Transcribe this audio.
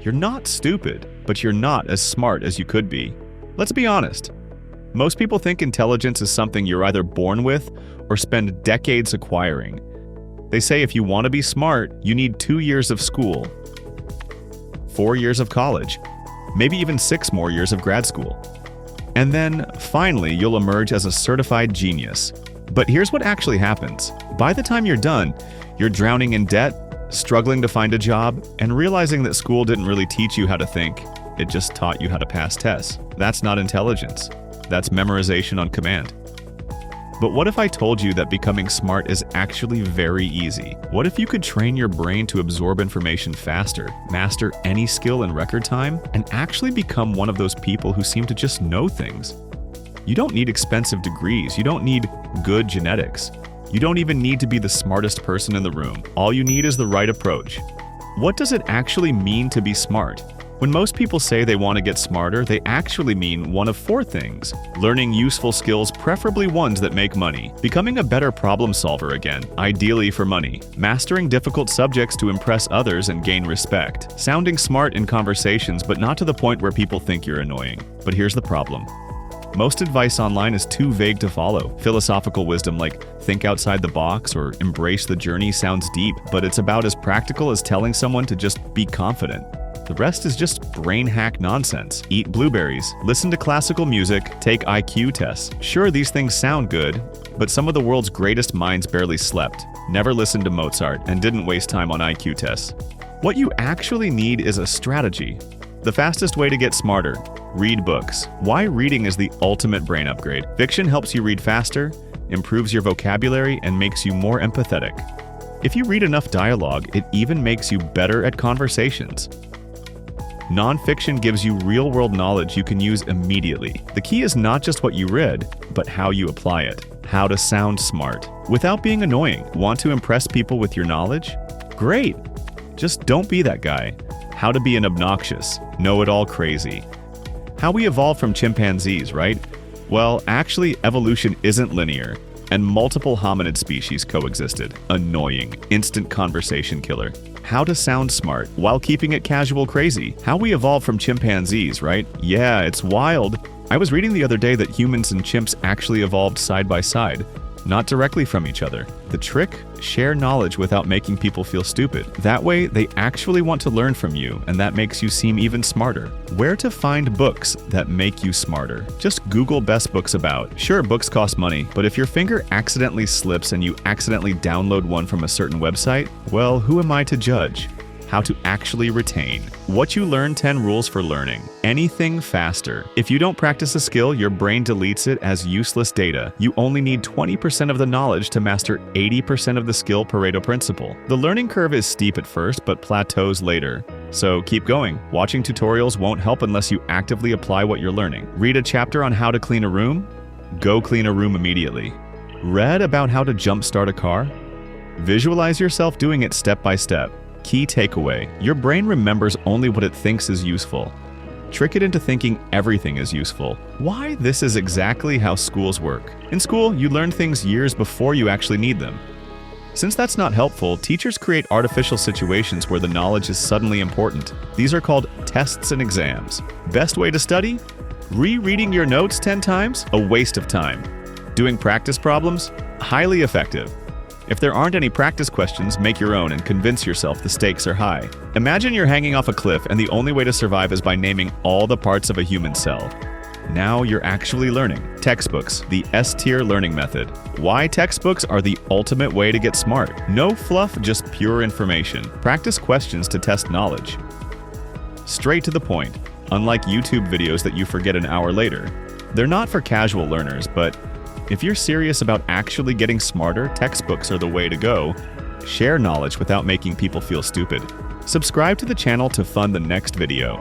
You're not stupid, but you're not as smart as you could be. Let's be honest. Most people think intelligence is something you're either born with or spend decades acquiring. They say if you want to be smart, you need 2 years of school, 4 years of college, maybe even 6 more years of grad school. And then, finally, you'll emerge as a certified genius. But here's what actually happens. By the time you're done, you're drowning in debt, struggling to find a job, and realizing that school didn't really teach you how to think. It just taught you how to pass tests. That's not intelligence. That's memorization on command. But what if I told you that becoming smart is actually very easy? What if you could train your brain to absorb information faster, master any skill in record time, and actually become one of those people who seem to just know things? You don't need expensive degrees. You don't need good genetics. You don't even need to be the smartest person in the room. All you need is the right approach. What does it actually mean to be smart? When most people say they want to get smarter, they actually mean one of 4 things. Learning useful skills, preferably ones that make money. Becoming a better problem solver again, ideally for money. Mastering difficult subjects to impress others and gain respect. Sounding smart in conversations, but not to the point where people think you're annoying. But here's the problem. Most advice online is too vague to follow. Philosophical wisdom like think outside the box or embrace the journey sounds deep, but it's about as practical as telling someone to just be confident. The rest is just brain hack nonsense. Eat blueberries, listen to classical music, take IQ tests. Sure, these things sound good, but some of the world's greatest minds barely slept, never listened to Mozart, and didn't waste time on IQ tests. What you actually need is a strategy. The fastest way to get smarter: read books. Why reading is the ultimate brain upgrade. Fiction helps you read faster, improves your vocabulary, and makes you more empathetic. If you read enough dialogue, it even makes you better at conversations. Nonfiction gives you real-world knowledge you can use immediately. The key is not just what you read, but how you apply it. How to sound smart without being annoying. Want to impress people with your knowledge? Great! Just don't be that guy. How to be an obnoxious, know-it-all crazy. How we evolved from chimpanzees, right? Well, actually, evolution isn't linear, and multiple hominid species coexisted. Annoying. Instant conversation killer. How to sound smart while keeping it casual crazy. How we evolved from chimpanzees, right? Yeah, it's wild. I was reading the other day that humans and chimps actually evolved side by side, not directly from each other. The trick? Share knowledge without making people feel stupid. That way, they actually want to learn from you, and that makes you seem even smarter. Where to find books that make you smarter? Just Google best books about. Sure, books cost money, but if your finger accidentally slips and you accidentally download one from a certain website, well, who am I to judge? How to actually retain. What you learn 10 rules for learning. Anything faster. If you don't practice a skill, your brain deletes it as useless data. You only need 20% of the knowledge to master 80% of the skill. Pareto principle. The learning curve is steep at first, but plateaus later. So keep going. Watching tutorials won't help unless you actively apply what you're learning. Read a chapter on how to clean a room? Go clean a room immediately. Read about how to jumpstart a car? Visualize yourself doing it step by step. Key takeaway: your brain remembers only what it thinks is useful. Trick it into thinking everything is useful. Why? This is exactly how schools work. In school, you learn things years before you actually need them. Since that's not helpful, teachers create artificial situations where the knowledge is suddenly important. These are called tests and exams. Best way to study? Rereading your notes 10 times? A waste of time. Doing practice problems? Highly effective. If there aren't any practice questions, make your own and convince yourself the stakes are high. Imagine you're hanging off a cliff and the only way to survive is by naming all the parts of a human cell. Now you're actually learning. Textbooks, the S-tier learning method. Why textbooks are the ultimate way to get smart. No fluff, just pure information. Practice questions to test knowledge. Straight to the point, unlike YouTube videos that you forget an hour later. They're not for casual learners, but if you're serious about actually getting smarter, textbooks are the way to go. Share knowledge without making people feel stupid. Subscribe to the channel to fund the next video.